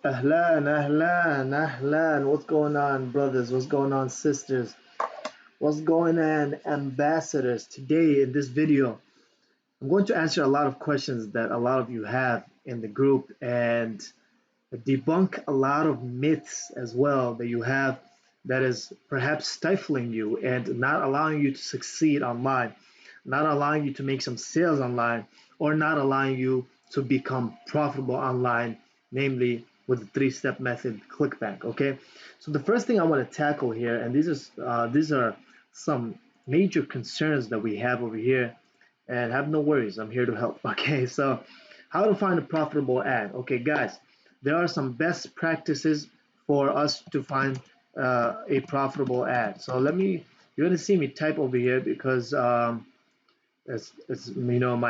Ahlan, ahlan, ahlan. What's going on, brothers? What's going on, sisters? What's going on, ambassadors? Today in this video, I'm going to answer a lot of questions that a lot of you have in the group and debunk a lot of myths as well that you have that is perhaps stifling you and not allowing you to succeed online, not allowing you to make some sales online, or not allowing you to become profitable online, namely with the three-step method, Clickbank. Okay, so the first thing I want to tackle here, and these are some major concerns that we have over here, and have no worries, I'm here to help. Okay, so how to find a profitable ad. Okay, guys, there are some best practices for us to find a profitable ad. So you're gonna see me type over here because my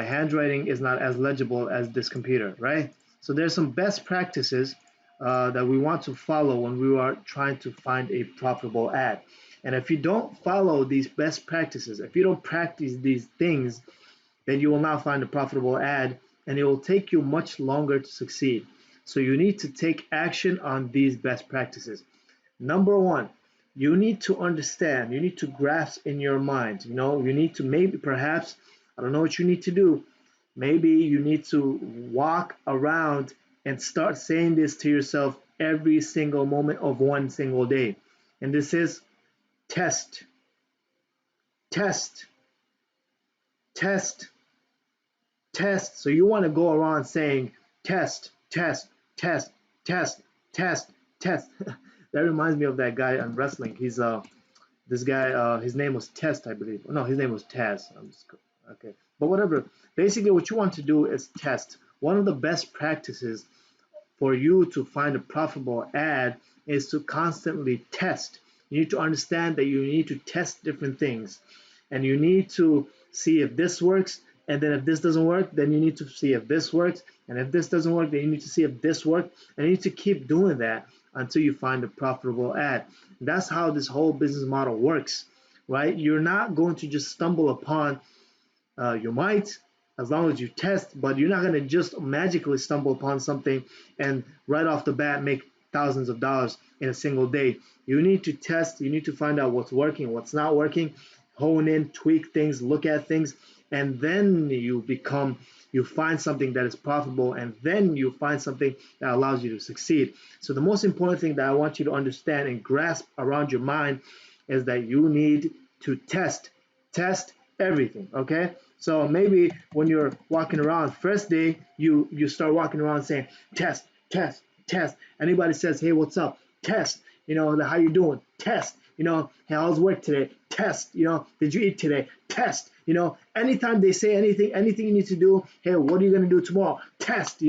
handwriting is not as legible as this computer, right? So there's some best practices that we want to follow when we are trying to find a profitable ad. And if you don't follow these best practices, if you don't practice these things, then you will not find a profitable ad and it will take you much longer to succeed. So you need to take action on these best practices. Number one, you need to understand, you need to grasp in your mind, you need to maybe perhaps, I don't know what you need to do. Maybe you need to walk around and start saying this to yourself every single moment of one single day. And this is test, test, test, test. So you want to go around saying test, test, test, test, test, test. That reminds me of that guy on wrestling. He's this guy. His name was Test, I believe. No, his name was Taz. Okay, but whatever. Basically, what you want to do is test. One of the best practices for you to find a profitable ad is to constantly test. You need to understand that you need to test different things and you need to see if this works. And then if this doesn't work, then you need to see if this works. And if this doesn't work, then you need to see if this works. And you need to keep doing that until you find a profitable ad. That's how this whole business model works, right? You're not going to just stumble upon you might, as long as you test, but you're not going to just magically stumble upon something and right off the bat make thousands of dollars in a single day. You need to test, you need to find out what's working, what's not working, hone in, tweak things, look at things, and then you find something that is profitable, and then you find something that allows you to succeed. So the most important thing that I want you to understand and grasp around your mind is that you need to test everything. Okay, so maybe when you're walking around first day, you start walking around saying test, test, test. Anybody says, hey, what's up? Test. How you doing? Test. Hey, how's work today? Test. Did you eat today? Test. Anytime they say anything you need to do, hey, what are you gonna do tomorrow? Test.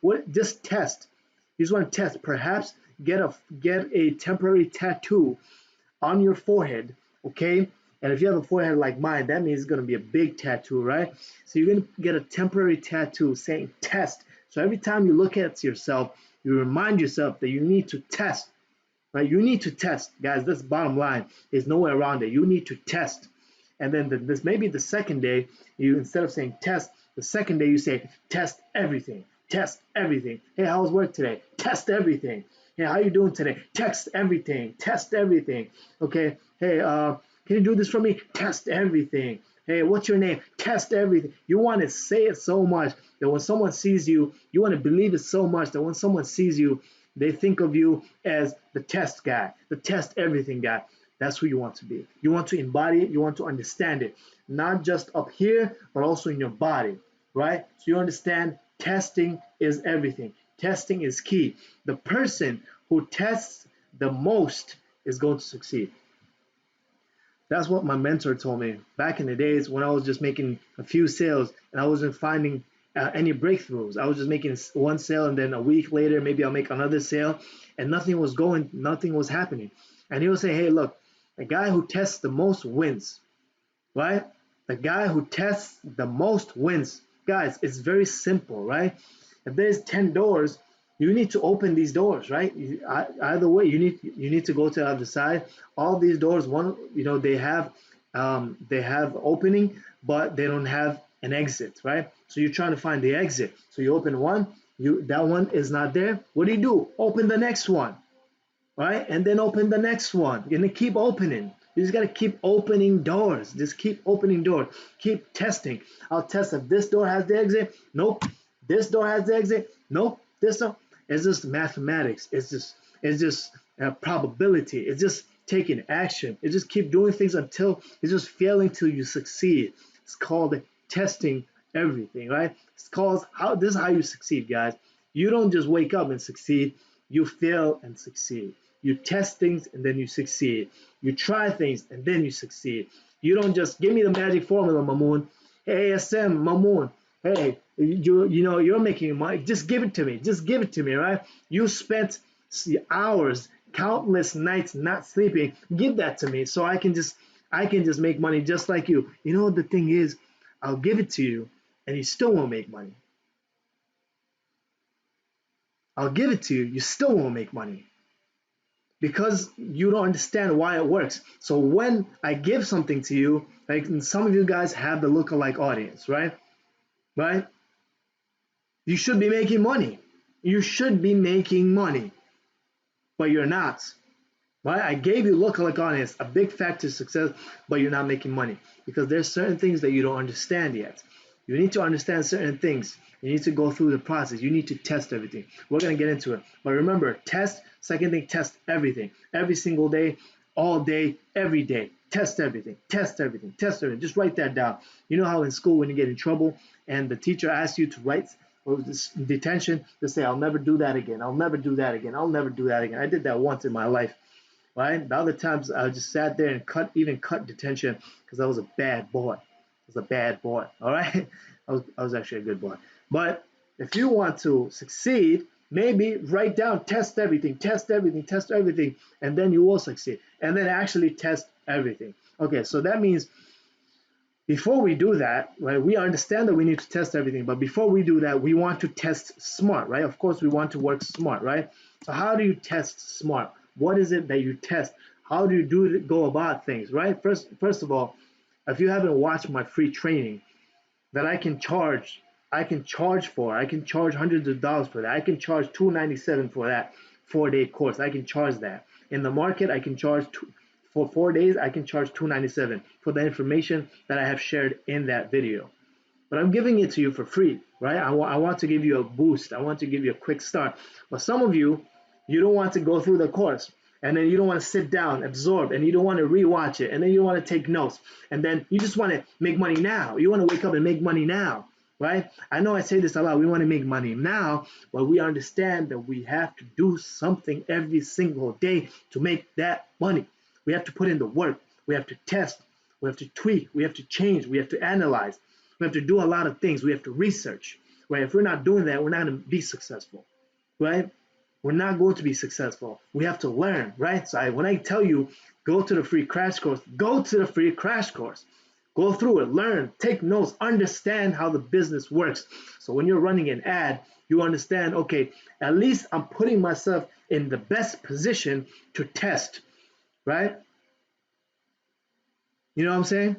What? Just test. You just want to test. Perhaps get a temporary tattoo on your forehead, okay? And if you have a forehead like mine, that means it's going to be a big tattoo, right? So you're going to get a temporary tattoo saying test. So every time you look at yourself, you remind yourself that you need to test, right? You need to test, guys. That's bottom line. There's no way around it. You need to test. And then this maybe the second day, you instead of saying test, the second day you say test everything. Test everything. Hey, how's work today? Test everything. Hey, how you doing today? Test everything. Test everything. Okay. Hey, can you do this for me? Test everything. Hey, what's your name? Test everything. You want to say it so much that when someone sees you, you want to believe it so much that when someone sees you, they think of you as the test guy, the test everything guy. That's who you want to be. You want to embody it. You want to understand it, not just up here, but also in your body, right? So you understand testing is everything. Testing is key. The person who tests the most is going to succeed. That's what my mentor told me back in the days when I was just making a few sales and I wasn't finding any breakthroughs. I was just making one sale and then a week later, maybe I'll make another sale and nothing was happening. And he would say, hey, look, the guy who tests the most wins, right? The guy who tests the most wins. Guys, it's very simple, right? If there's 10 doors, you need to open these doors, right? Either way, you need to go to the other side. All these doors, one, they have opening, but they don't have an exit, right? So you're trying to find the exit. So you open one, That one is not there. What do? Open the next one, right? And then open the next one. You're gonna keep opening. You just gotta keep opening doors. Just keep opening doors. Keep testing. I'll test if this door has the exit. Nope. This door has the exit. Nope. This door. It's just mathematics. It's just probability. It's just taking action. It's just keep doing things until it's just failing till you succeed. It's called testing everything, right? It's called how. This is how you succeed, guys. You don't just wake up and succeed. You fail and succeed. You test things and then you succeed. You try things and then you succeed. You don't just give me the magic formula, Mamun. Hey, ASM, Mamun. Hey, you're making money. Just give it to me. Just give it to me, right? You spent hours, countless nights not sleeping. Give that to me so I can just make money just like you. You know what the thing is? I'll give it to you and you still won't make money. I'll give it to you, you still won't make money because you don't understand why it works. So when I give something to you, like some of you guys have the lookalike audience, right? Right? You should be making money. You should be making money, but you're not. Right? I gave you lookalike audience, a big factor to success, but you're not making money because there's certain things that you don't understand yet. You need to understand certain things. You need to go through the process. You need to test everything. We're going to get into it. But remember, test, second thing, test everything. Every single day, all day, every day. Test everything, test everything, test everything. Just write that down. You know how in school when you get in trouble and the teacher asks you to write or this detention, to say, I'll never do that again. I'll never do that again. I'll never do that again. I did that once in my life. Right? The other times I just sat there and even cut detention because I was a bad boy. I was a bad boy. All right? I was actually a good boy. But if you want to succeed, maybe write down, test everything, test everything, test everything, and then you will succeed. And then actually test everything. Okay, so that means before we do that, right, we understand that we need to test everything, but before we do that, we want to test smart, right? Of course, we want to work smart, right? So how do you test smart? What is it that you test? How do you go about things, right? First of all, if you haven't watched my free training that I can charge hundreds of dollars for that. I can charge $297 for that 4-day course. I can charge that. In the market, I can charge for 4 days, I can charge $297 for the information that I have shared in that video. But I'm giving it to you for free, right? I want to give you a boost. I want to give you a quick start. But some of you, you don't want to go through the course. And then you don't want to sit down, absorb, and you don't want to rewatch it. And then you don't want to take notes. And then you just want to make money now. You want to wake up and make money now, right? I know I say this a lot. We want to make money now, but we understand that we have to do something every single day to make that money. We have to put in the work. We have to test. We have to tweak. We have to change. We have to analyze. We have to do a lot of things. We have to research, right? If we're not doing that, we're not going to be successful, right? We're not going to be successful. We have to learn, right? So when I tell you, go to the free crash course, go to the free crash course. Go through it, learn, take notes, understand how the business works. So when you're running an ad, you understand, okay, at least I'm putting myself in the best position to test, right? You know what I'm saying?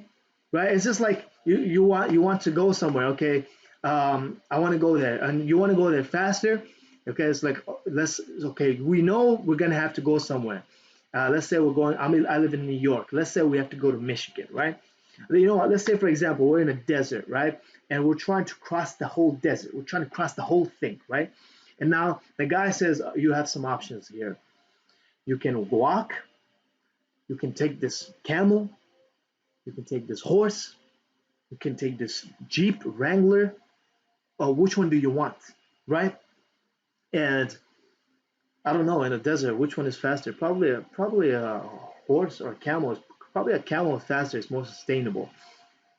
Right? It's just like you want to go somewhere, okay? I want to go there, and you want to go there faster. Okay, it's like we know we're gonna have to go somewhere. Let's say we're going. I live in New York. Let's say we have to go to Michigan, right? You know what? Let's say for example we're in a desert, right? And we're trying to cross the whole desert. We're trying to cross the whole thing, right? And now the guy says you have some options here. You can walk. You can take this camel. You can take this horse. You can take this Jeep Wrangler. Which one do you want, right? And I don't know, in a desert, which one is faster? Probably a horse or a camel. Probably a camel is faster. It's more sustainable.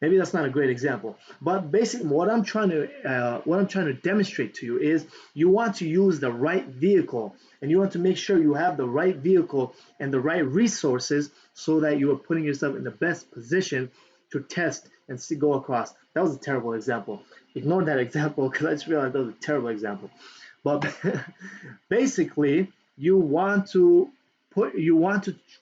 Maybe that's not a great example, but basically, what I'm trying to demonstrate to you is you want to use the right vehicle, and you want to make sure you have the right vehicle and the right resources so that you are putting yourself in the best position to test and see go across. That was a terrible example. Ignore that example because I just realized that was a terrible example. But basically, you want to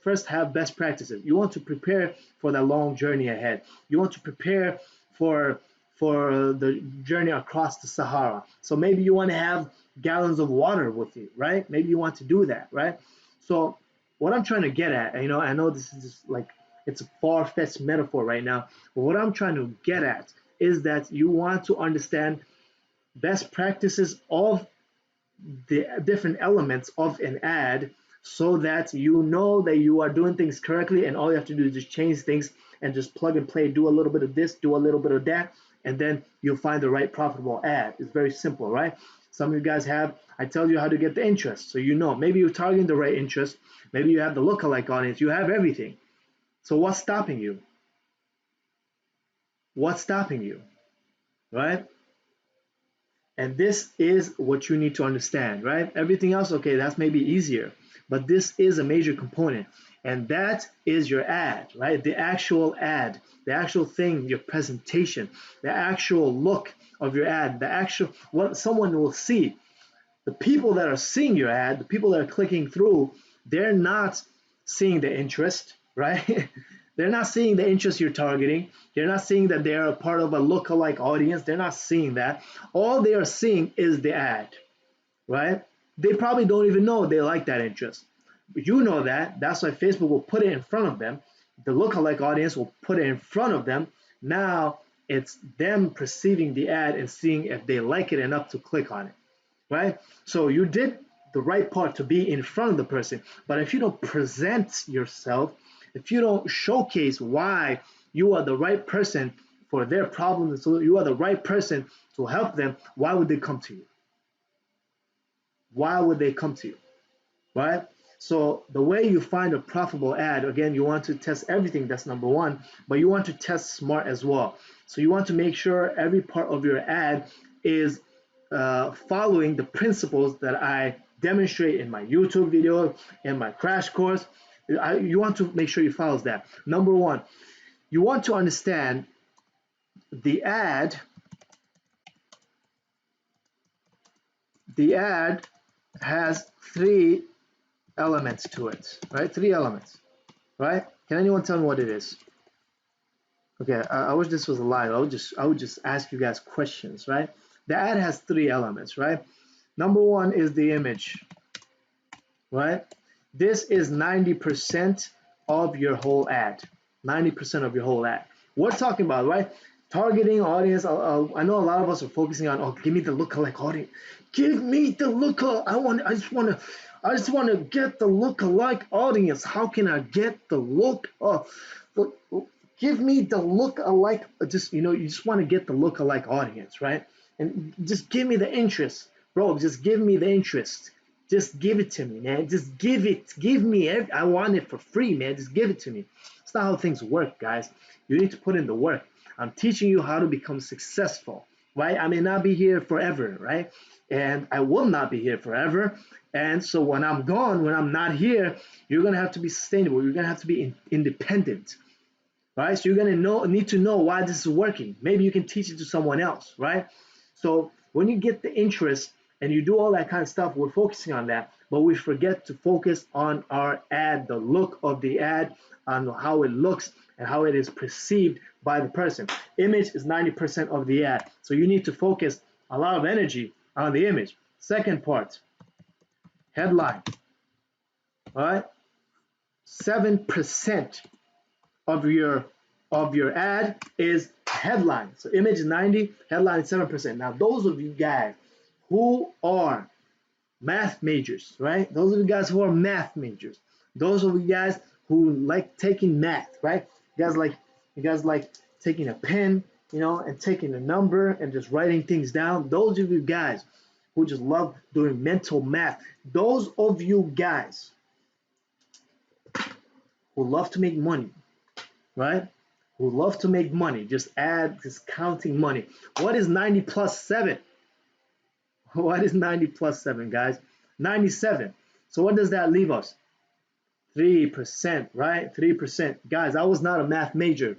first have best practices. You want to prepare for that long journey ahead. You want to prepare for for the journey across the Sahara. So maybe you want to have gallons of water with you, right? Maybe you want to do that, right? So what I'm trying to get at, I know this is just like it's a far-fetched metaphor right now, but what I'm trying to get at is that you want to understand best practices of the different elements of an ad so that you know that you are doing things correctly, and all you have to do is just change things and just plug and play, do a little bit of this, do a little bit of that, and then you'll find the right profitable ad. It's very simple, right? Some of you guys have, I tell you how to get the interest. So you know, maybe you're targeting the right interest, maybe you have the lookalike audience, you have everything. So what's stopping you? What's stopping you? Right? And this is what you need to understand, right? Everything else, okay, that's maybe easier, but this is a major component, and that is your ad, right? The actual ad, the actual thing, your presentation, the actual look of your ad, the actual what someone will see. The people that are seeing your ad, the people that are clicking through, they're not seeing the interest, right? They're not seeing the interest you're targeting. They're not seeing that they're a part of a lookalike audience. They're not seeing that. All they are seeing is the ad, right? They probably don't even know they like that interest. But you know that. That's why Facebook will put it in front of them. The lookalike audience will put it in front of them. Now it's them perceiving the ad and seeing if they like it enough to click on it, right? So you did the right part to be in front of the person. But if you don't present yourself, if you don't showcase why you are the right person for their problems, so you are the right person to help them, why would they come to you? Why would they come to you? Right? So the way you find a profitable ad, again, you want to test everything. That's number one, but you want to test smart as well. So you want to make sure every part of your ad is following the principles that I demonstrate in my YouTube video, in my crash course. You want to make sure you follow that. Number one, you want to understand the ad. The ad has three elements to it, right? Three elements, right? Can anyone tell me what it is? Okay, I wish this was live. I would just ask you guys questions, right? The ad has three elements, right? Number one is the image, right? This is 90% of your whole ad. 90% of your whole ad. We're talking about, right? Targeting audience. I know a lot of us are focusing on, oh, give me the lookalike audience. Give me the lookalike. I just want to get the lookalike audience. How can I get the look? Give me the lookalike. You just want to get the lookalike audience, right? And just give me the interest, bro. Just give me the interest. Just give it to me, man. Just give it. Give me. I want it for free, man. Just give it to me. It's not how things work, guys. You need to put in the work. I'm teaching you how to become successful, right? I may not be here forever, right? And I will not be here forever. And so when I'm gone, when I'm not here, you're going to have to be sustainable. You're going to have to be independent, right? So you're going to need to know why this is working. Maybe you can teach it to someone else, right? So when you get the interest and you do all that kind of stuff, we're focusing on that, but we forget to focus on our ad, the look of the ad, on how it looks and how it is perceived by the person. Image is 90% of the ad, so you need to focus a lot of energy on the image. Second part, headline. All right, 7% of your ad is headline. So image is 90, headline is 7%. Now those of you guys who are math majors, right? Those of you guys who are math majors, those of you guys who like taking math, right? You guys like taking a pen, and taking a number and just writing things down. Those of you guys who just love doing mental math, those of you guys who love to make money, right? Who love to make money, just counting money. What is 90 plus 7? What is 90 plus 7, guys? 97. So what does that leave us? 3%, right? 3%. Guys, I was not a math major,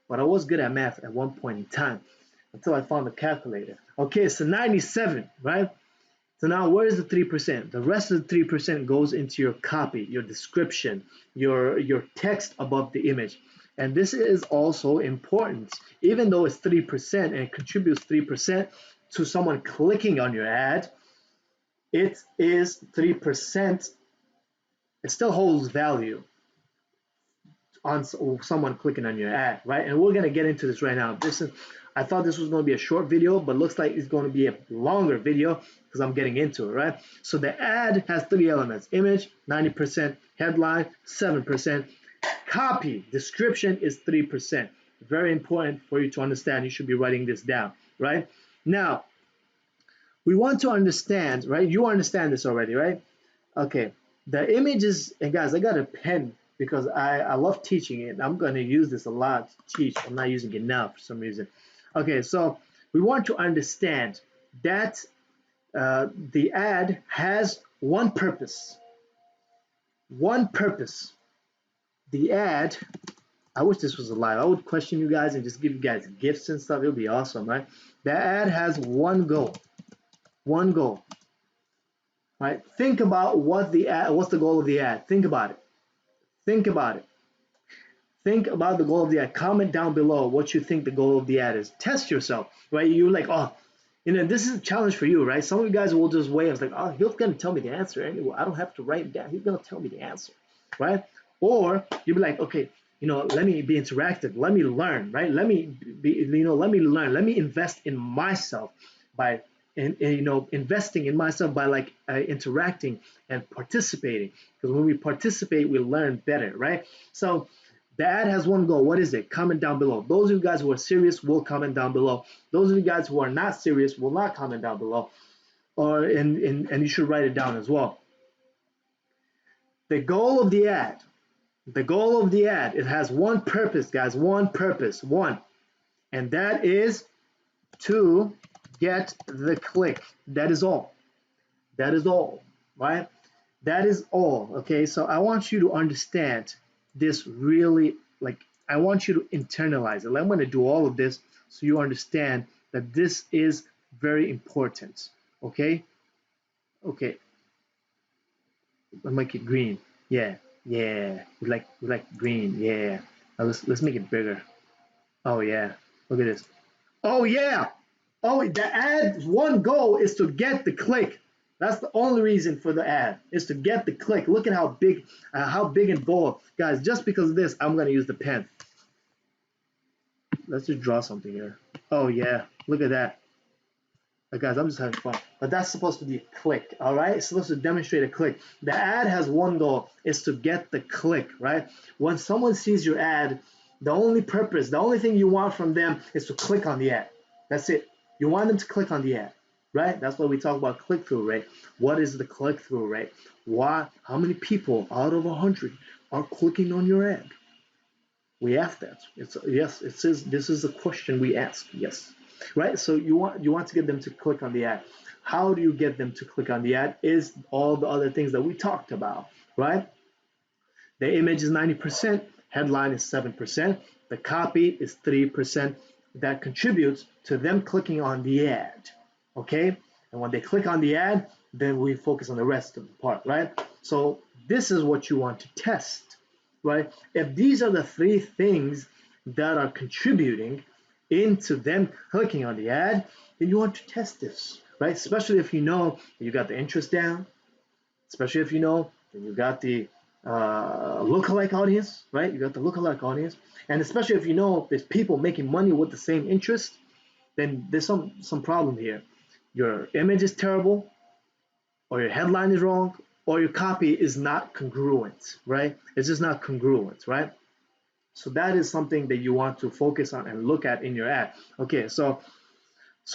but I was good at math at one point in time until I found the calculator. Okay, so 97, right? So now where is the 3%? The rest of the 3% goes into your copy, your description, your text above the image. And this is also important. Even though it's 3% and it contributes 3% to someone clicking on your ad, it is 3%. It still holds value on someone clicking on your ad, right? And we're going to get into this right now. I thought this was going to be a short video, but looks like it's going to be a longer video because I'm getting into it, right? So the ad has 3 elements: image, 90%, headline, 7%, copy, description is 3%. Very important for you to understand. You should be writing this down, right? Now, we want to understand, right? You understand this already, right? Okay, the images, and guys, I got a pen because I love teaching it. I'm going to use this a lot to teach. I'm not using it now for some reason. Okay, so we want to understand that the ad has one purpose. One purpose. The ad, I wish this was alive. I would question you guys and just give you guys gifts and stuff. It would be awesome, right? The ad has one goal. One goal. Right? Think about what's the goal of the ad. Think about it. Think about it. Think about the goal of the ad. Comment down below what you think the goal of the ad is. Test yourself, right? You're like, oh, this is a challenge for you, right? Some of you guys will just wait. It's like, oh, he's going to tell me the answer anyway. I don't have to write it down. He's going to tell me the answer, right? Or you'll be like, okay, let me be interactive. Let me learn, right? Let me let me learn. Let me invest in myself by investing in myself by like interacting and participating, because when we participate we learn better, right? So the ad has one goal. What is it? Comment down below. Those of you guys who are serious will comment down below. Those of you guys who are not serious will not comment down below, and you should write it down as well. The goal of the ad, it has one purpose, guys. One purpose, and that is to get the click. That is all. That is all, right? That is all. Okay, so I want you to understand this really, like, I want you to internalize it. I'm going to do all of this so you understand that this is very important. Okay, okay. I'll make it green. Yeah, yeah. We like green. Yeah. Now let's make it bigger. Oh yeah. Look at this. Oh yeah. Oh, the ad's one goal is to get the click. That's the only reason for the ad, is to get the click. Look at how big and bold, guys. Just because of this, I'm gonna use the pen. Let's just draw something here. Oh yeah, look at that. Guys, I'm just having fun. But that's supposed to be a click, all right? It's supposed to demonstrate a click. The ad has one goal, is to get the click, right? When someone sees your ad, the only thing you want from them is to click on the ad. That's it. You want them to click on the ad, right? That's why we talk about click-through rate. What is the click-through rate? How many people out of 100 are clicking on your ad? We ask that. Yes, it says this is a question we ask. Yes. Right? So you want to get them to click on the ad. How do you get them to click on the ad? Is all the other things that we talked about, right? The image is 90%, headline is 7%, the copy is 3%. That contributes to them clicking on the ad. Okay? And when they click on the ad, then we focus on the rest of the part, right? So this is what you want to test, right? If these are the 3 things that are contributing into them clicking on the ad, then you want to test this, right? Especially if you know that you got the interest down, especially if you know that you got the lookalike audience, right? You got the lookalike audience, and especially if you know there's people making money with the same interest, then there's some problem here. Your image is terrible, or your headline is wrong, or your copy is not congruent, right? It's just not congruent, right? So that is something that you want to focus on and look at in your ad. Okay, so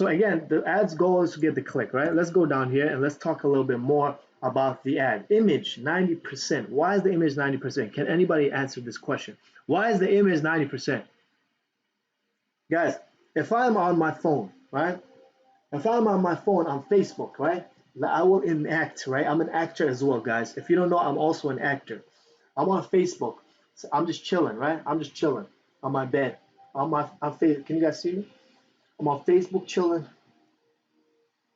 again, the ad's goal is to get the click, right? Let's go down here and let's talk a little bit more about the ad. Image, 90%. Why is the image 90%? Can anybody answer this question? Why is the image 90%? Guys, if I'm on my phone, right? If I'm on my phone on Facebook, right? I will enact, right? I'm an actor as well, guys. If you don't know, I'm also an actor. I'm on Facebook. So I'm just chilling, right? I'm just chilling on my bed. On Facebook. Can you guys see me? I'm on Facebook chilling.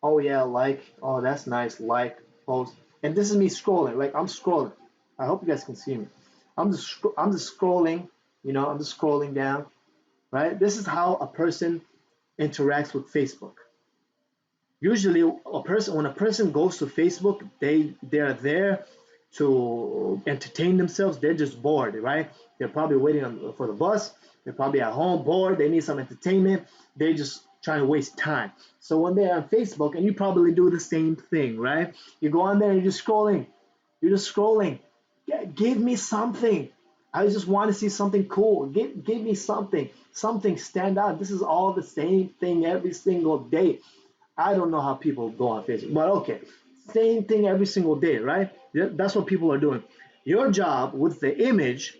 Oh yeah, like. Oh, that's nice. Like, post. And this is me scrolling. Like I'm scrolling. I hope you guys can see me. I'm just scrolling You know, I'm just scrolling down, right? This is how a person interacts with Facebook. Usually, when a person goes to Facebook, they're there to entertain themselves. They're just bored, right? They're probably waiting for the bus. They're probably at home bored. They need some entertainment. They're just trying to waste time. So when they're on Facebook, and you probably do the same thing, right? You go on there and you're just scrolling. You're just scrolling. Give me something. I just want to see something cool. Give me something stand out. This is all the same thing every single day. I don't know how people go on Facebook, but okay, same thing every single day, right? That's what people are doing. Your job with the image,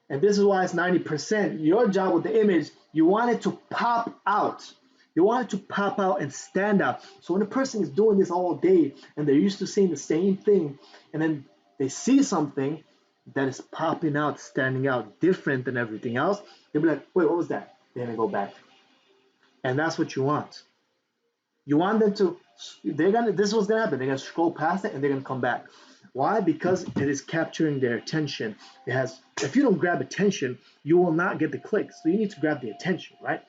and this is why it's 90%, your job with the image, you want it to pop out. You want it to pop out and stand out. So when a person is doing this all day and they're used to seeing the same thing, and then they see something that is popping out, standing out, different than everything else, they'll be like, wait, what was that? They're gonna go back. And that's what you want. You want them to, this is what's gonna happen. They're gonna scroll past it and they're gonna come back. Why? Because it is capturing their attention. If you don't grab attention, you will not get the click. So you need to grab the attention, right?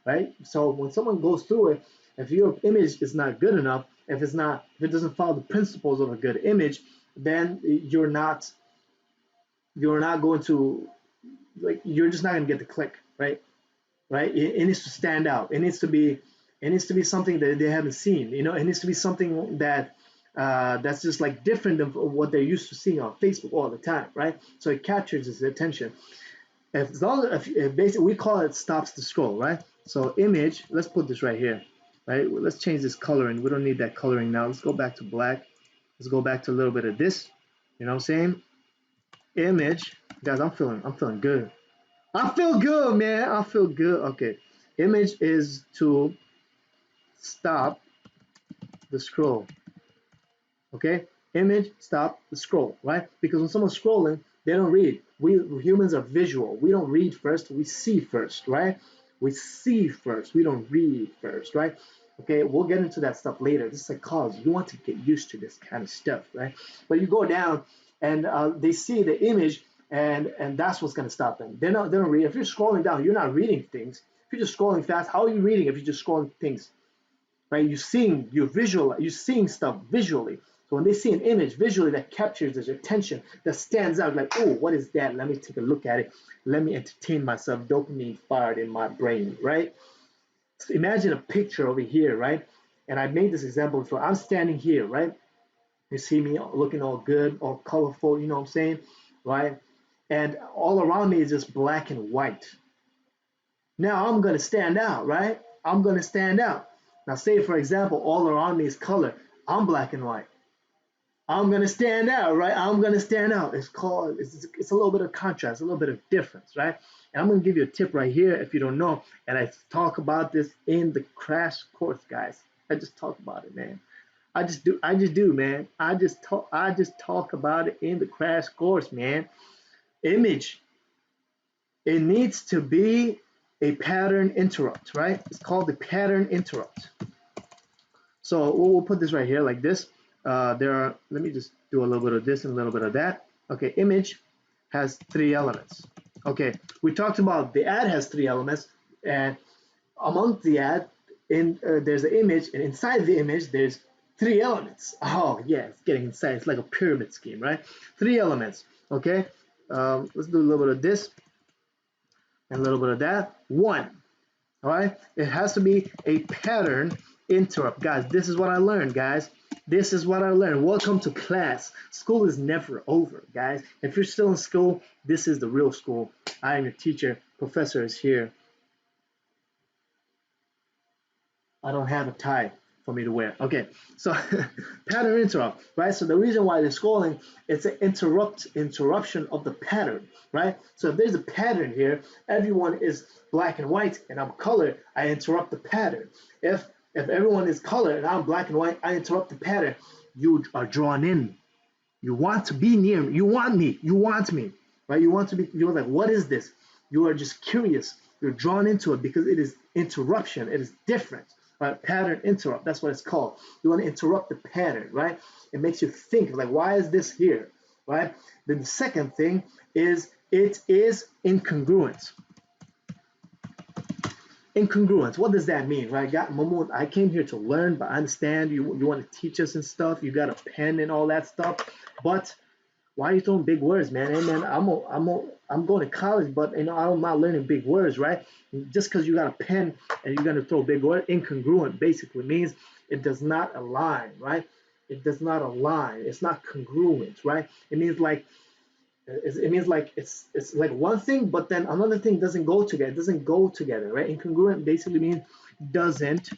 Right? So when someone goes through it, if your image is not good enough, if it doesn't follow the principles of a good image, then you're not going to, like, you're just not gonna get the click, right? Right? It needs to stand out. It needs to be something that they haven't seen. You know, it needs to be something that's just like different than what they're used to seeing on Facebook all the time, right? So it captures his attention. If basically we call it stops the scroll, right? So image, let's put this right here, right? Let's change this coloring. We don't need that coloring now. Let's go back to black. Let's go back to a little bit of this. You know what I'm saying? Image, guys. I'm feeling good. I feel good, man. I feel good. Okay. Image is to stop the scroll. Okay? Image, stop the scroll, right? Because when someone's scrolling, they don't read. We humans are visual. We don't read first, we see first, right? We see first, we don't read first, right? Okay, we'll get into that stuff later. This is psychology. You want to get used to this kind of stuff, right? But you go down and they see the image, and that's what's going to stop them. They don't read. If you're scrolling down, you're not reading things. If you're just scrolling fast, how are you reading if you're just scrolling things? Right? You're seeing stuff visually. So when they see an image visually that captures their attention, that stands out, like, oh, what is that? Let me take a look at it. Let me entertain myself. Dopamine fired in my brain, right? So imagine a picture over here, right? And I made this example before. I'm standing here, right? You see me looking all good, all colorful, you know what I'm saying, right? And all around me is just black and white. Now I'm going to stand out, right? I'm going to stand out. Now, say, for example, all around me is color. I'm black and white. I'm going to stand out, right? I'm going to stand out. It's a little bit of contrast, a little bit of difference, right? And I'm going to give you a tip right here if you don't know. And I talk about this in the crash course, guys. I just talk about it, man. I just do, man. I just talk about it in the crash course, man. Image. It needs to be a pattern interrupt, right? It's called the pattern interrupt. So we'll put this right here like this. Let me just do a little bit of this and a little bit of that. Okay, image has 3 elements. Okay, we talked about the ad has 3 elements, and among the ad, there's an image, and inside the image, there's 3 elements. Oh, yeah, it's getting inside. It's like a pyramid scheme, right? 3 elements, okay? Let's do a little bit of this and a little bit of that. 1, all right? It has to be a pattern interrupt. Guys, this is what I learned, guys. This is what I learned. Welcome to class. School is never over, guys. If you're still in school, this is the real school. I am your teacher. Professor is here. I don't have a tie for me to wear. Okay, so pattern interrupt, right? So the reason why they're scrolling, it's an interruption of the pattern, right? So if there's a pattern here, everyone is black and white and I'm colored, I interrupt the pattern. If everyone is colored and I'm black and white, I interrupt the pattern. You are drawn in. You want to be near me. You want me. You want me, right? You're like, what is this? You are just curious. You're drawn into it because it is interruption. It is different, right? Pattern interrupt. That's what it's called. You want to interrupt the pattern, right? It makes you think, like, why is this here, right? Then the second thing is It is incongruent. Incongruence. What does that mean, right? Mamun, I came here to learn, but I understand you want to teach us and stuff. You got a pen and all that stuff, but why are you throwing big words, man? Hey, man, I'm going to college, but I'm not learning big words, right? Just because you got a pen and you're gonna throw big words, incongruent basically means it does not align, right? It does not align. It's not congruent, right? It means like it's like one thing, but then another thing doesn't go together. It doesn't go together, right? Incongruent basically means doesn't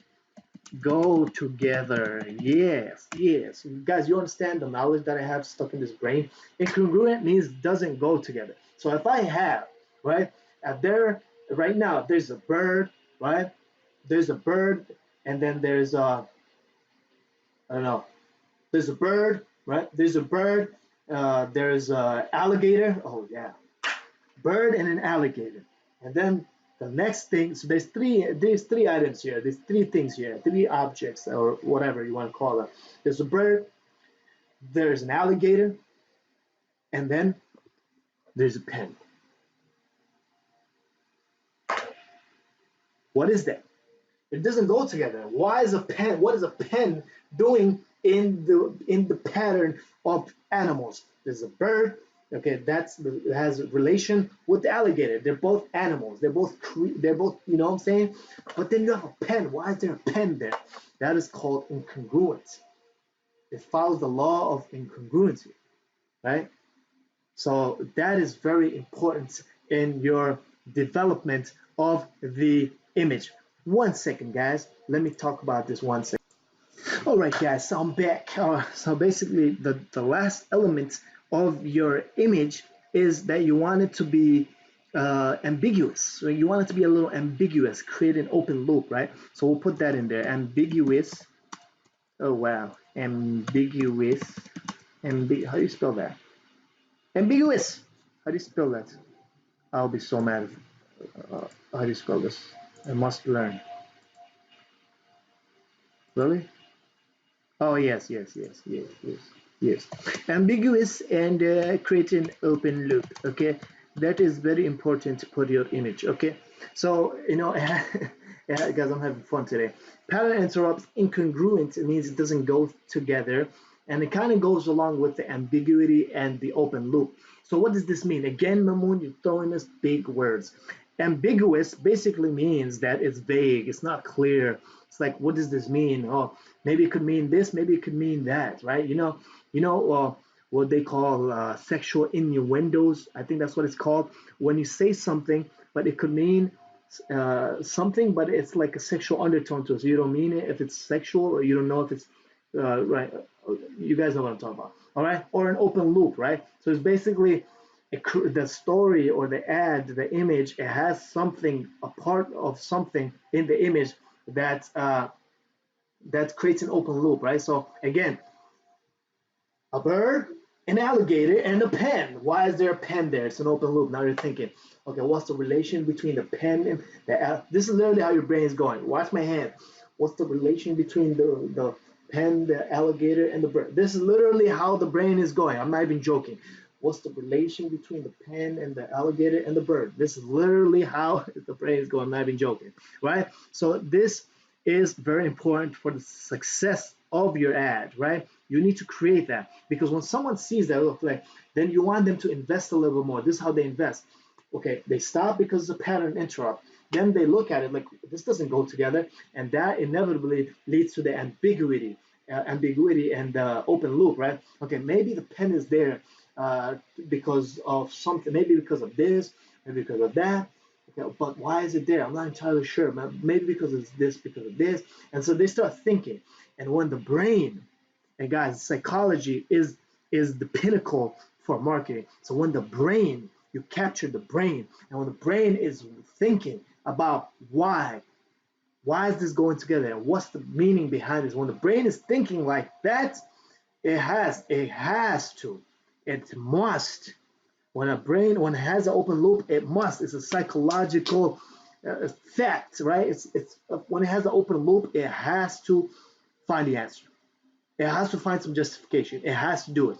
go together. Yes, yes. Guys, you understand the knowledge that I have stuck in this brain? Incongruent means doesn't go together. So if I have, right, there right now, there's a bird, right? There's a bird, and then there's I don't know, there's a bird, right? There's a bird. There's a alligator. Oh yeah, bird and an alligator. And then the next thing. So there's three items here. There's three things here. Three objects or whatever you want to call them. There's a bird. There's an alligator, and then there's a pen. What is that? It doesn't go together. Why is a pen? What is a pen doing in the pattern of animals? There's a bird. Okay, has a relation with the alligator. They're both animals. They're both. You know what I'm saying? But then you have a pen. Why is there a pen there? That is called incongruence. It follows the law of incongruency, right? So that is very important in your development of the image. 1 second, guys. Let me talk about this 1 second. All right, guys. So I'm back. So basically, the last element of your image is that you want it to be ambiguous. So you want it to be a little ambiguous, create an open loop, right? So we'll put that in there. Ambiguous. Oh wow, ambiguous. How do you spell that? Ambiguous. How do you spell that? I'll be so mad. How do you spell this? I must learn. Really? Oh yes, yes, yes, yes, yes, yes. Ambiguous and create an open loop. Okay, that is very important for your image. Okay, so yeah, guys, I'm having fun today. Pattern interrupts. Incongruent. It means it doesn't go together, and it kind of goes along with the ambiguity and the open loop. So what does this mean? Again, Mamoon, you're throwing us big words. Ambiguous basically means that it's vague, it's not clear. It's like, what does this mean? Oh, maybe it could mean this, maybe it could mean that, right? What they call sexual innuendos. I think that's what it's called. When you say something, but it could mean something, but it's like a sexual undertone to it. So you don't mean it if it's sexual, or you don't know if it's right. You guys know what I'm talking about, all right? Or an open loop, right? So it's basically the story or the ad, the image, it has something, a part of something in the image that that creates an open loop, right? So again, a bird, an alligator, and a pen. Why is there a pen there? It's an open loop. Now you're thinking, okay, what's the relation between the pen and this is literally how your brain is going. Watch my hand. What's the relation between the pen, the alligator, and the bird? This is literally how the brain is going. I'm not even joking. What's the relation between the pen and the alligator and the bird? This is literally how the brain is going. I'm not even joking, right? So this is very important for the success of your ad, right? You need to create that because when someone sees that, look like, then you want them to invest a little bit more. This is how they invest. Okay, they stop because of the pattern interrupt. Then they look at it like this doesn't go together, and that inevitably leads to the ambiguity and the open loop, right? Okay, maybe the pen is there because of something, maybe because of this, maybe because of that. Okay, but why is it there? I'm not entirely sure. Maybe because it's this, because of this. And so they start thinking. And when the brain, and guys, psychology is the pinnacle for marketing. So when the brain, you capture the brain, and when the brain is thinking about why is this going together, and what's the meaning behind this? When the brain is thinking like that, it has to, it must. When when it has an open loop, it must. It's a psychological fact, right? It's when it has an open loop, it has to find the answer. It has to find some justification. It has to do it,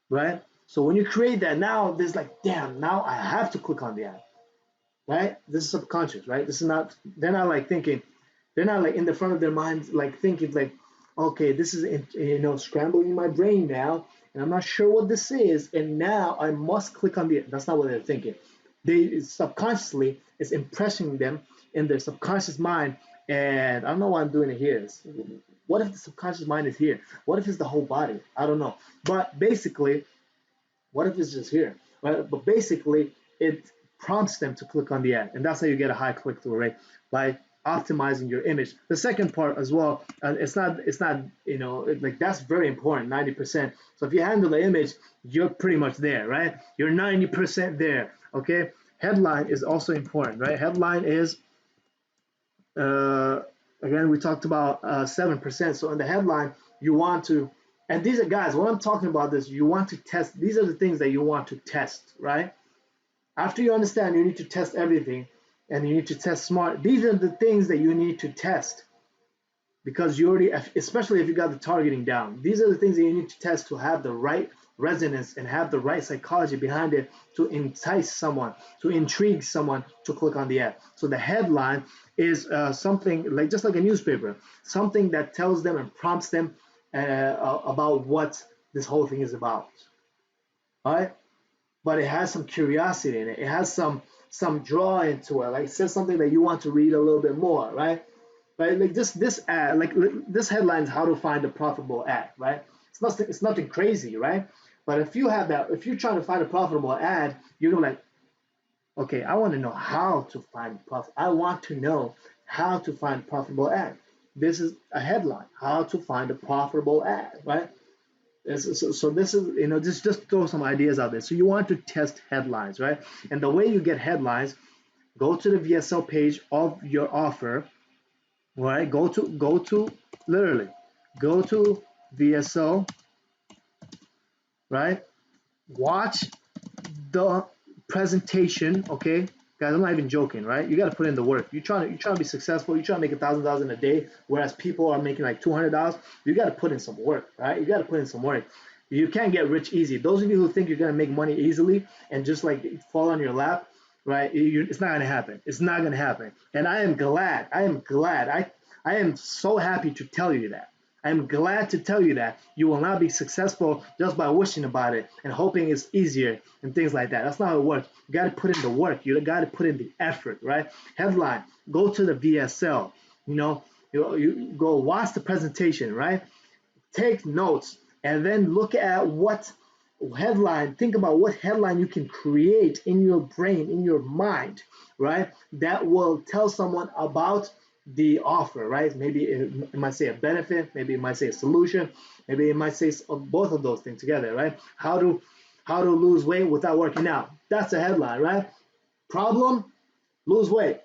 right? So when you create that, now there's like, damn, now I have to click on the ad, right? This is subconscious, right? This is not, they're not like thinking, they're not like in the front of their minds, like thinking like, okay, this is, scrambling my brain now, and I'm not sure what this is, and now I must click on the, that's not what they're thinking. They subconsciously, it's impressing them in their subconscious mind, and I don't know why I'm doing it here. What if the subconscious mind is here? What if it's the whole body? I don't know. But basically, what if it's just here? Right? But basically, it prompts them to click on the ad, and that's how you get a high click-through rate by optimizing your image. The second part as well, it's not like that's very important, 90%. So if you handle the image, you're pretty much there, right? You're 90% there. Okay. Headline is also important, right? Headline is uh, again, we talked about 7%. So in the headline, you want to, and these are guys, when I'm talking about this, you want to test, these are the things that you want to test, right? After you understand, you need to test everything and you need to test smart. These are the things that you need to test because you already, especially if you got the targeting down, these are the things that you need to test to have the right resonance and have the right psychology behind it to entice someone, to intrigue someone to click on the ad. So the headline is something like just like a newspaper, something that tells them and prompts them about what this whole thing is about. All right, but it has some curiosity in it. It has some draw into it. Like it says something that you want to read a little bit more, right? Right? Like this ad, like this headline is how to find a profitable ad, right? It's nothing crazy, right? But if you have that, if you're trying to find a profitable ad, you're gonna like, okay, I want to know how to find profit. I want to know how to find a profitable ad. This is a headline: how to find a profitable ad, right? So this is, just throw some ideas out there. So you want to test headlines, right? And the way you get headlines, go to the VSL page of your offer, right? Go to literally go to VSL, right? Watch the presentation, okay? Guys, I'm not even joking, right? You got to put in the work. You're trying to be successful. You're trying to make $1,000 in a day, whereas people are making like $200. You got to put in some work, right? You got to put in some work. You can't get rich easy. Those of you who think you're gonna make money easily and just like fall on your lap, right? It's not gonna happen. It's not gonna happen. And I am glad. I am glad. I am so happy to tell you that. I'm glad to tell you that you will not be successful just by wishing about it and hoping it's easier and things like that. That's not how it works. You got to put in the work. You got to put in the effort, right? Headline: go to the VSL. You go watch the presentation, right? Take notes, and then look at what headline, think about what headline you can create in your brain, in your mind, right? That will tell someone about the offer, right? Maybe it might say a benefit, maybe it might say a solution, maybe it might say both of those things together, right? How to lose weight without working out. That's a headline, right? Problem: lose weight.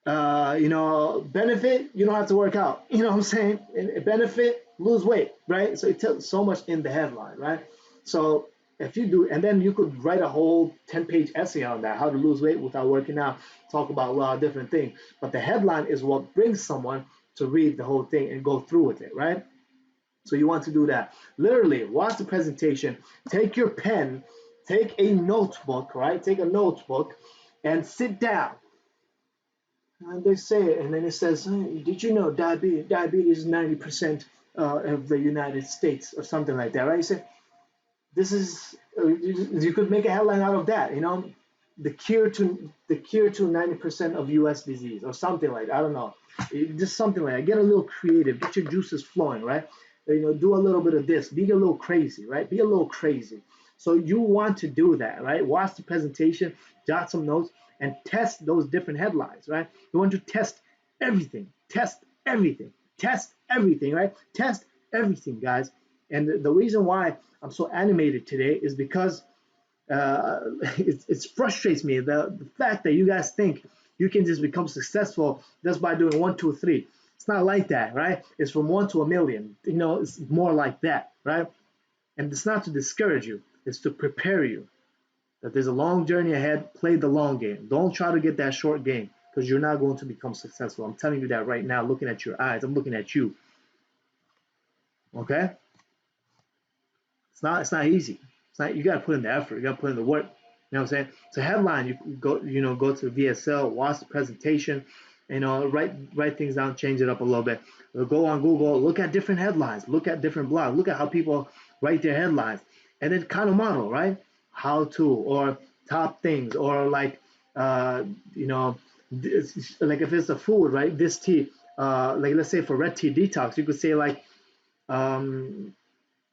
Benefit, you don't have to work out. You know what I'm saying? And benefit, lose weight, right? So it tells so much in the headline, right? So if you do, and then you could write a whole 10-page essay on that, how to lose weight without working out, talk about a lot of different things. But the headline is what brings someone to read the whole thing and go through with it, right? So you want to do that. Literally, watch the presentation, take your pen, take a notebook, right? Take a notebook and sit down. And they say it, and then it says, "Hey, did you know diabetes is 90% of the United States," or something like that, right? You say, this is, you could make a headline out of that, the cure to 90% of U.S. disease, or something like that. I don't know, just something like that. Get a little creative, get your juices flowing, right? Do a little bit of this, be a little crazy, right? Be a little crazy. So you want to do that, right? Watch the presentation, jot some notes, and test those different headlines, right? You want to test everything, test everything, right? Test everything, guys. And the reason why I'm so animated today is because it frustrates me the fact that you guys think you can just become successful just by doing one, two, three. It's not like that, right? It's from 1 to 1 million. It's more like that, right? And it's not to discourage you, it's to prepare you that there's a long journey ahead. Play the long game. Don't try to get that short game because you're not going to become successful. I'm telling you that right now, looking at your eyes. I'm looking at you. Okay? It's not easy. It's not, you got to put in the effort. You got to put in the work. You know what I'm saying? It's a headline. You go, go to the VSL, watch the presentation, write things down, change it up a little bit. Or go on Google, look at different headlines, look at different blogs, look at how people write their headlines, and then kind of model, right? How to, or top things, or like, you know, like if it's a food, right? This tea, like let's say for red tea detox, you could say like, um,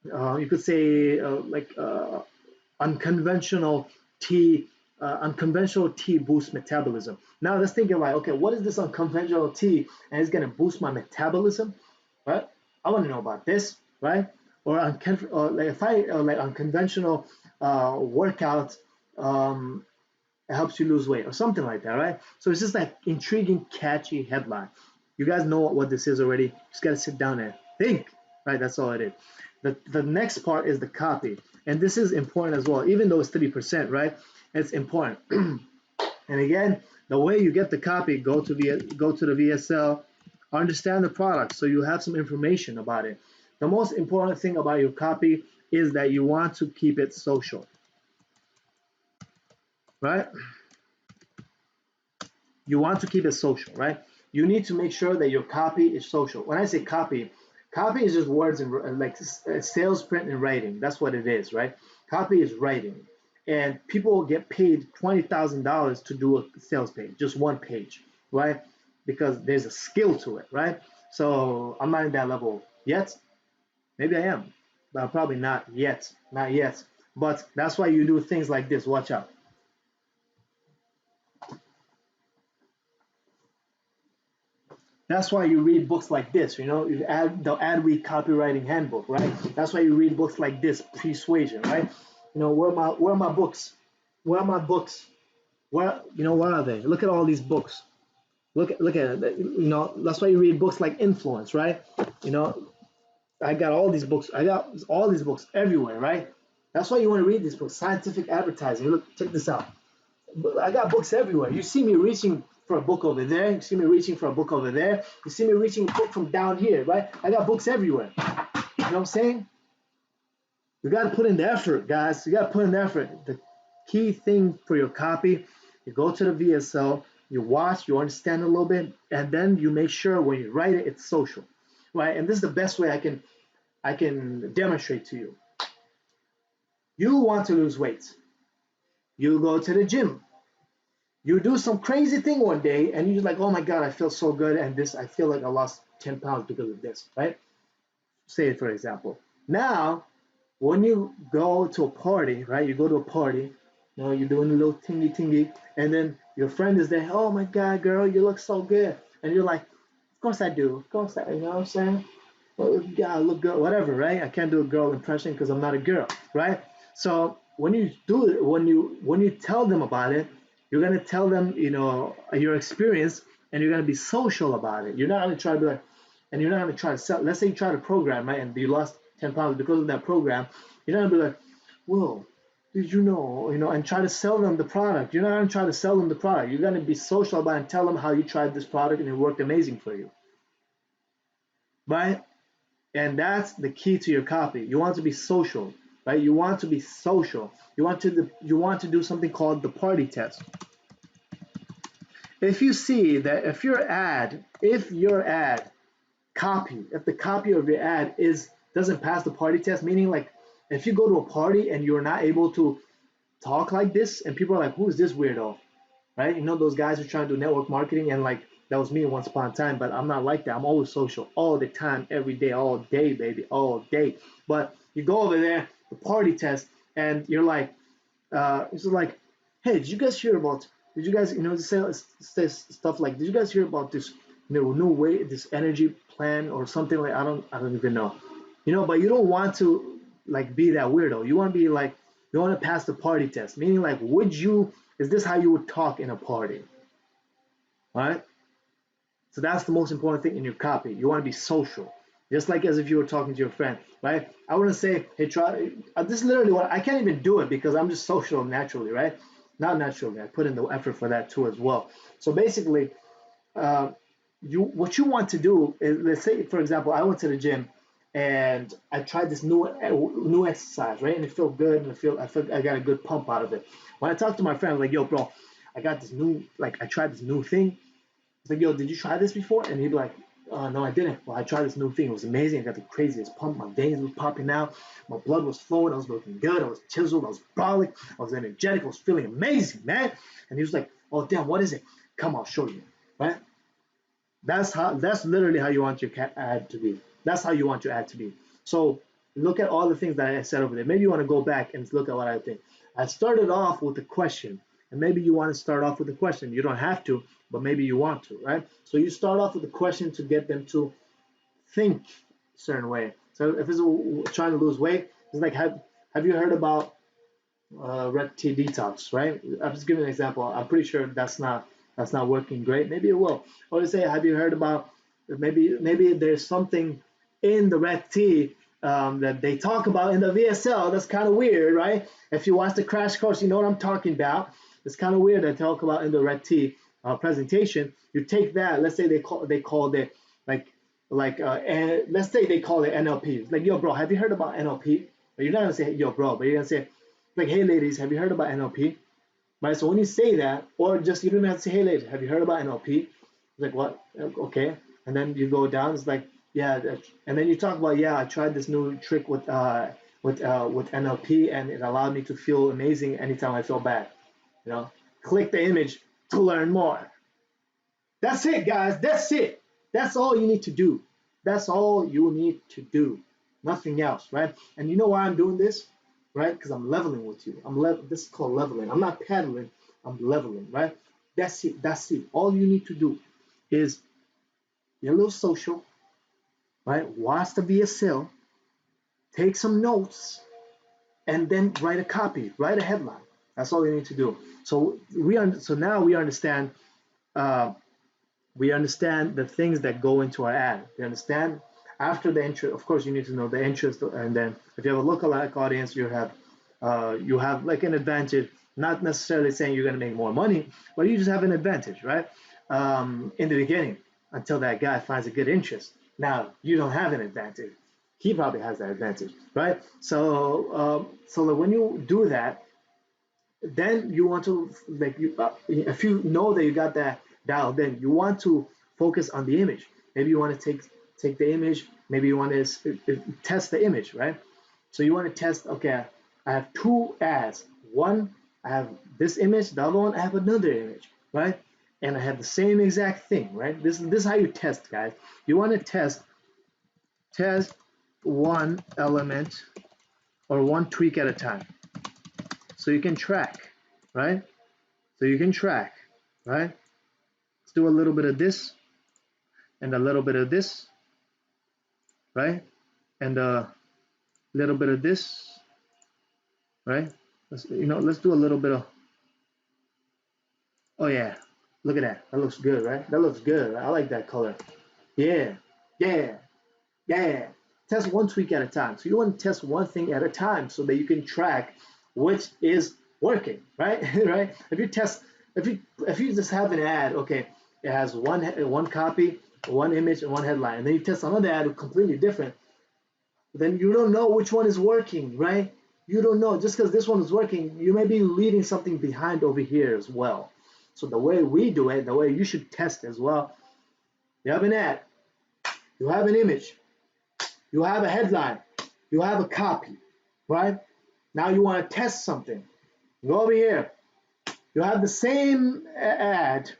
you could say like unconventional tea, unconventional tea boosts metabolism. Now let's think like, okay, what is this unconventional tea and it's gonna boost my metabolism, right? I want to know about this, right? Or like if I like unconventional workout um, helps you lose weight or something like that, right? So it's just like intriguing, catchy headline. You guys know what this is already. Just gotta sit down and think, right? That's all it is. The next part is the copy, and this is important as well. Even though it's 30%, right? It's important. And again, the way you get the copy, go to the VSL, understand the product, so you have some information about it. The most important thing about your copy is that you want to keep it social, right? You want to keep it social, right? You need to make sure that your copy is social. When I say copy, copy is just words and like sales, print, and writing. That's what it is, right? Copy is writing, and people get paid $20,000 to do a sales page, just one page, right? Because there's a skill to it, right? So I'm not in that level yet. Maybe I am, but probably not yet. Not yet. But that's why you do things like this. Watch out. That's why you read books like this, you add the Adweek copywriting handbook, right? That's why you read books like this, Persuasion, right? Where are my books? Where are my books? Where are they? Look at all these books. Look at it. That's why you read books like Influence, right? You know, I got all these books. I got all these books everywhere, right? That's why you want to read these books. Scientific advertising. Look, check this out. I got books everywhere. You see me reaching for a book over there. You see me reaching for a book over there. You see me reaching a book from down here, right? I got books everywhere. You know what I'm saying? You got to put in the effort, guys. You got to put in the effort. The key thing for your copy, you go to the VSL, you watch, you understand a little bit, and then you make sure when you write it, it's social, right? And this is the best way I can demonstrate to you. You want to lose weight. You go to the gym. You do some crazy thing one day and you're like, oh my God, I feel so good. And I feel like I lost 10 pounds because of this, right? Say it for example. Now, when you go to a party, right? You go to a party, you're doing a little tingy tingy, and then your friend is there, oh my God, girl, you look so good. And you're like, of course I do. Of course you know what I'm saying? Well, yeah, I look good, whatever, right? I can't do a girl impression because I'm not a girl, right? So when you do it, when you tell them about it, you're gonna tell them, your experience, and you're gonna be social about it. You're not gonna try to be like, and you're not gonna try to sell. Let's say you try to program, right, and you lost 10 pounds because of that program. You're not gonna be like, whoa, did you know, and try to sell them the product. You're not gonna try to sell them the product. You're gonna be social about it and tell them how you tried this product and it worked amazing for you, right? And that's the key to your copy. You want to be social, right? You want to be social. You want to do something called the party test. If you see that if your ad copy, if the copy of your ad is doesn't pass the party test, meaning like if you go to a party and you're not able to talk like this, and people are like, who is this weirdo? Right? Those guys who are trying to do network marketing, and like that was me once upon a time, but I'm not like that. I'm always social all the time, every day, all day, baby, all day. But you go over there, the party test, and you're like, it's like, hey, did you guys hear about? Did you guys, say stuff like, did you guys hear about this, new way, this energy plan or something like? I don't even know, But you don't want to like be that weirdo. You want to be like, you want to pass the party test, meaning like, is this how you would talk in a party? All right. So that's the most important thing in your copy. You want to be social, just like as if you were talking to your friend, right? I wouldn't say, hey, try. This is literally what I can't even do it because I'm just social naturally, right? Not naturally. I put in the effort for that too as well. So basically, what you want to do is, let's say, for example, I went to the gym and I tried this new exercise, right? And it felt good, and I felt I got a good pump out of it. When I talked to my friend, I was like, "Yo, bro, I got this new, like, I tried this new thing." I was like, "Yo, did you try this before?" And he'd be like, "No, I didn't." Well, I tried this new thing. It was amazing. I got the craziest pump. My veins were popping out. My blood was flowing. I was looking good. I was chiseled. I was brolic. I was energetic. I was feeling amazing, man. And he was like, "Oh, damn, what is it? Come, I'll show you." Right? That's literally how you want your ad to be. That's how you want your ad to be. So look at all the things that I said over there. Maybe you want to go back and look at what I think. I started off with a question, and maybe you want to start off with a question. You don't have to, but maybe you want to, right? So you start off with a question to get them to think a certain way. So if it's trying to lose weight, it's like have you heard about red tea detox, right? I'm just giving an example. I'm pretty sure that's not working great. Maybe it will. Or to say, have you heard about maybe there's something in the red tea that they talk about in the VSL that's kind of weird, right? If you watch the crash course, you know what I'm talking about. It's kind of weird they talk about in the red tea presentation. You take that. Let's say they called it and let's say they call it NLP. Like, yo, bro, have you heard about NLP? But you're not gonna say, yo, bro, but you're gonna say, like, hey, ladies, have you heard about NLP? Right. So when you say that, or just you don't have to say, hey, ladies, have you heard about NLP? Like, what? Okay. And then you go down. It's like, yeah. And then you talk about, yeah, I tried this new trick with NLP, and it allowed me to feel amazing anytime I feel bad. You know, click the image to learn more. That's it, guys. That's it. That's all you need to do. That's all you need to do. Nothing else, right? And you know why I'm doing this, right? Because I'm leveling with you. This is called leveling. I'm not pedaling. I'm leveling, right? That's it. That's it. All you need to do is get a little social, right? Watch the VSL, take some notes, and then write a copy, write a headline. That's all you need to do. So now uh, we understand the things that go into our ad. We understand after the interest. Of course, you need to know the interest, and then if you have a lookalike audience, you have like an advantage. Not necessarily saying you're going to make more money, but you just have an advantage, right? In the beginning, until that guy finds a good interest. Now you don't have an advantage. He probably has that advantage, right? So like when you do that, then you want to like if you know that you got that dialed, then you want to focus on the image. Maybe you want to take the image. Maybe you want to test the image, right? So you want to test. Okay, I have two ads. One, I have this image. The other one, I have another image, right? And I have the same exact thing, right? This is how you test, guys. You want to test one element or one tweak at a time, so you can track, right? So you can track, right? Let's do a little bit of this and a little bit of this, right? And a little bit of this, right? Let's do a little bit of, oh yeah, look at that. That looks good, right? That looks good. I like that color. Yeah, yeah, yeah. Test one tweak at a time. So you want to test one thing at a time so that you can track which is working, right? Right? If you just have an ad, okay, it has one copy, one image, and one headline, and then you test another ad completely different, then you don't know which one is working, right? You don't know. Just because this one is working, you may be leaving something behind over here as well. So the way we do it, the way you should test as well, you have an ad, you have an image, you have a headline, you have a copy, right? Now you want to test something. Go over here. You have the same ad,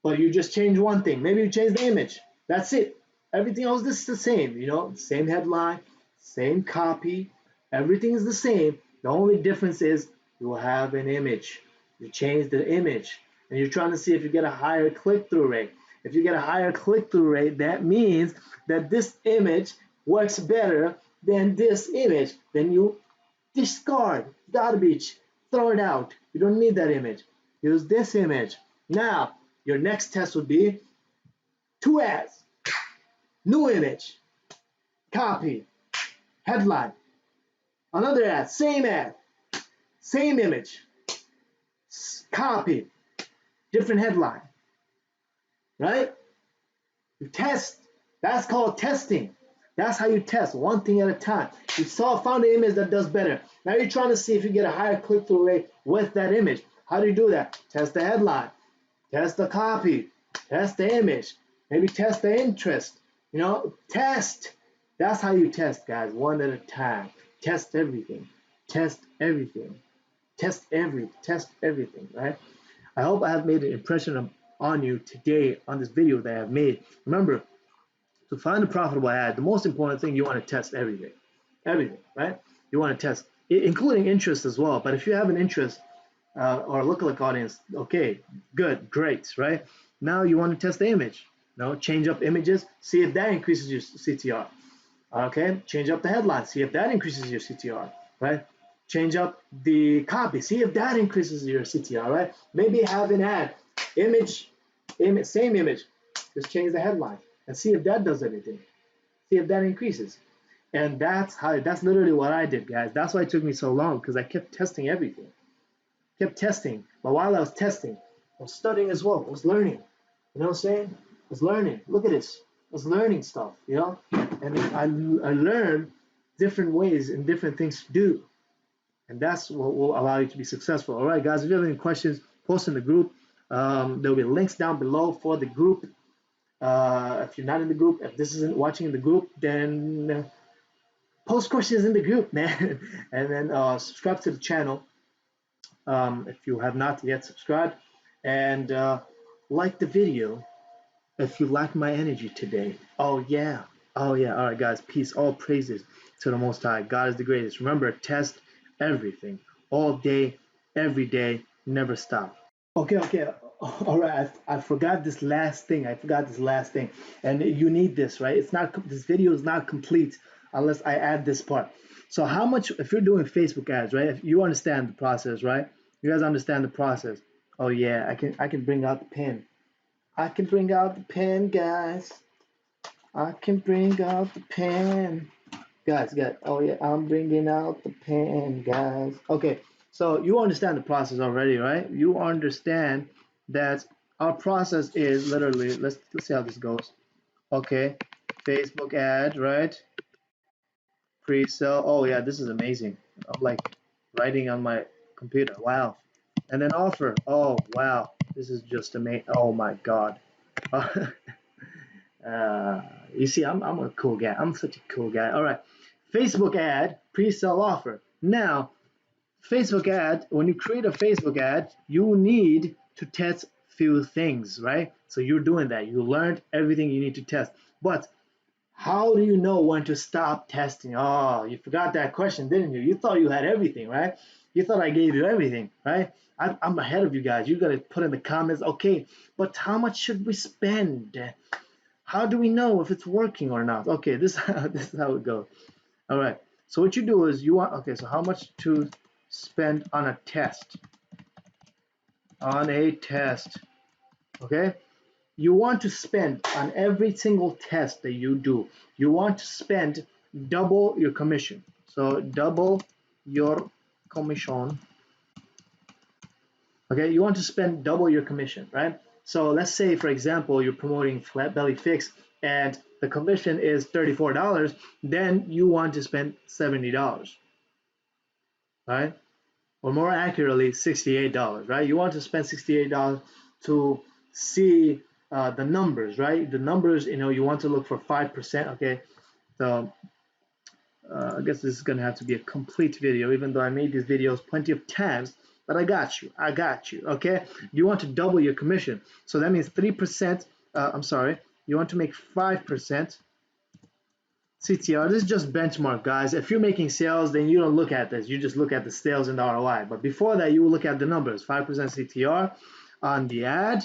but you just change one thing. Maybe you change the image. That's it. Everything else is the same. Same headline, same copy. Everything is the same. The only difference is you have an image. You change the image, and you're trying to see if you get a higher click-through rate. If you get a higher click-through rate, that means that this image works better than this image. Then you discard, garbage, throw it out. You don't need that image. Use this image. Now, your next test would be two ads, new image, copy, headline, another ad, same image, copy, different headline, right? You test. That's called testing. That's how you test, one thing at a time. You found an image that does better. Now you're trying to see if you get a higher click-through rate with that image. How do you do that? Test the headline, test the copy, test the image, maybe test the interest. Test. That's how you test, guys, one at a time. Test everything. Test everything. Test everything, right? I hope I have made an impression on you today on this video that I have made. Remember, to find a profitable ad, the most important thing, you want to test everything. Everything, right? You want to test, including interest as well. But if you have an interest or a lookalike audience, okay, good, great, right? Now you want to test the image. Change up images, see if that increases your CTR. Okay, change up the headline, see if that increases your CTR, right? Change up the copy, see if that increases your CTR, right? Maybe have an ad, image, same image, just change the headline and see if that does anything. See if that increases. And that's literally what I did, guys. That's why it took me so long, because I kept testing everything. Kept testing. But while I was testing, I was studying as well. I was learning. You know what I'm saying? I was learning. Look at this. I was learning stuff, and I learned different ways and different things to do. And that's what will allow you to be successful. All right, guys, if you have any questions, post in the group. There will be links down below for the group. If you're not in the group, if this isn't watching in the group, then post questions in the group, man. And then subscribe to the channel if you have not yet subscribed. And like the video if you like my energy today. Oh, yeah. Oh, yeah. All right, guys. Peace. All praises to the Most High. God is the greatest. Remember, test everything. All day, every day. Never stop. Okay. All right. I forgot this last thing. And you need this, right? This video is not complete unless I add this part. So how much, if you're doing Facebook ads, right? If you understand the process, right? You guys understand the process. Oh, yeah. I can bring out the pen. I can bring out the pen, guys. I can bring out the pen. Guys. Oh, yeah, I'm bringing out the pen, guys. Okay, so you understand the process already, right? You understand that our process is literally, let's see how this goes. Okay, Facebook ad, right? Pre-sale. Oh, yeah, this is amazing. I'm like writing on my computer. Wow. And then offer. Oh, wow. This is just amazing. Oh, my God. You see, I'm a cool guy. I'm such a cool guy. All right. Facebook ad, pre-sale offer. Now, Facebook ad, when you create a Facebook ad, you need to test few things, right? So you're doing that. You learned everything you need to test. But how do you know when to stop testing? Oh, you forgot that question, didn't you? You thought you had everything, right? You thought I gave you everything, right? I'm ahead of you guys. You got to put in the comments, okay, but how much should we spend? How do we know if it's working or not? Okay, this is how it goes. All right. So what you do is okay, so how much to spend on a test? On a test. Okay? You want to spend on every single test that you do. You want to spend double your commission. So double your commission. Okay, you want to spend double your commission, right? So let's say, for example, you're promoting Flat Belly Fix and the commission is $34, then you want to spend $70, right? Or more accurately, $68, right? You want to spend $68 to see the numbers, right? The numbers, you want to look for 5%, okay? So I guess this is going to have to be a complete video, even though I made these videos plenty of times, but I got you, okay? You want to double your commission. So that means 3%, you want to make 5% CTR. This is just benchmark, guys. If you're making sales, then you don't look at this. You just look at the sales and the ROI. But before that, you will look at the numbers. 5% CTR on the ad,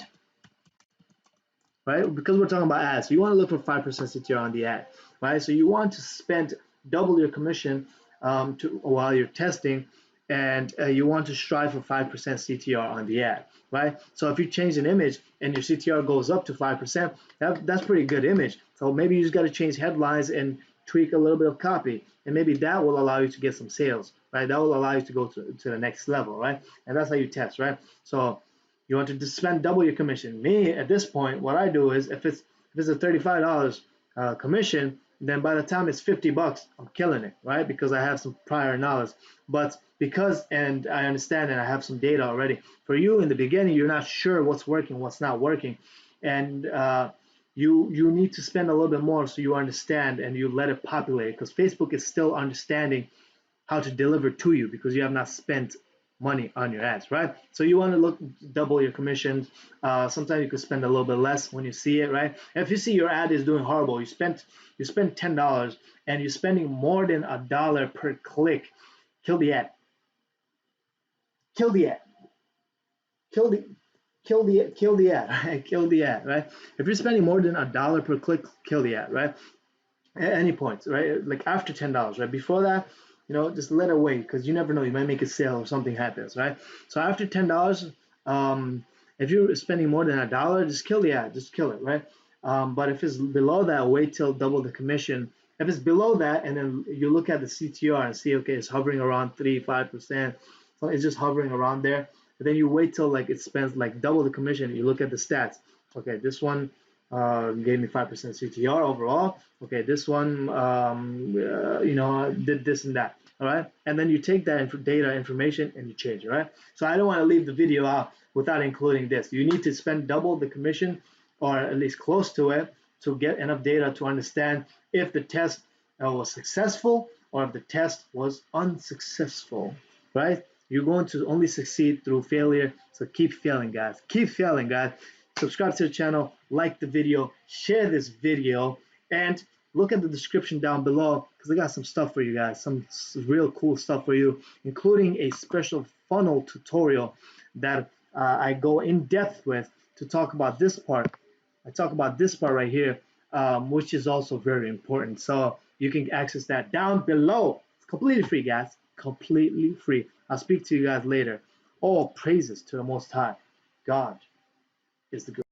right? Because we're talking about ads. So you want to look for 5% CTR on the ad, right? So you want to spend double your commission while you're testing, and you want to strive for 5% CTR on the ad, right? So if you change an image and your CTR goes up to 5%, that's pretty good image. So maybe you just got to change headlines and tweak a little bit of copy, and maybe that will allow you to get some sales, right? That will allow you to go to the next level, right? And that's how you test, right? So you want to spend double your commission. Me, at this point, what I do is if it's a $35 commission, then by the time it's $50, I'm killing it, right? Because I have some prior knowledge. But because, and I understand and I have some data already. For you in the beginning, you're not sure what's working, what's not working, and you need to spend a little bit more so you understand and you let it populate. Because Facebook is still understanding how to deliver to you because you have not spent money on your ads, right? So you want to look double your commissions. Sometimes you could spend a little bit less when you see it, right? If you see your ad is doing horrible, you spent $10 and you're spending more than $1 per click, kill the ad, kill the ad, kill the kill the ad, right? Kill the ad, right? If you're spending more than $1 per click, kill the ad, right? At any point, right? Like after $10, right? Before that, just let it wait because you never know. You might make a sale or something happens, right? So after $10, if you're spending more than $1, just kill the ad, just kill it, right? But if it's below that, wait till double the commission. If it's below that, and then you look at the CTR and see, okay, it's hovering around 3-5%, so it's just hovering around there. And then you wait till like it spends like double the commission. You look at the stats. Okay, this one gave me 5% CTR overall. Okay, this one, did this and that. All right, and then you take that data information and you change it. Right. So I don't want to leave the video out without including this. You need to spend double the commission, or at least close to it, to get enough data to understand if the test was successful or if the test was unsuccessful. Right. You're going to only succeed through failure. So keep failing, guys. Keep failing, guys. Subscribe to the channel, like the video, share this video, and look at the description down below because I got some stuff for you guys, some real cool stuff for you, including a special funnel tutorial that I go in depth with to talk about this part. I talk about this part right here, which is also very important. So you can access that down below. It's completely free, guys. Completely free. I'll speak to you guys later. All praises to the Most High. God is the good.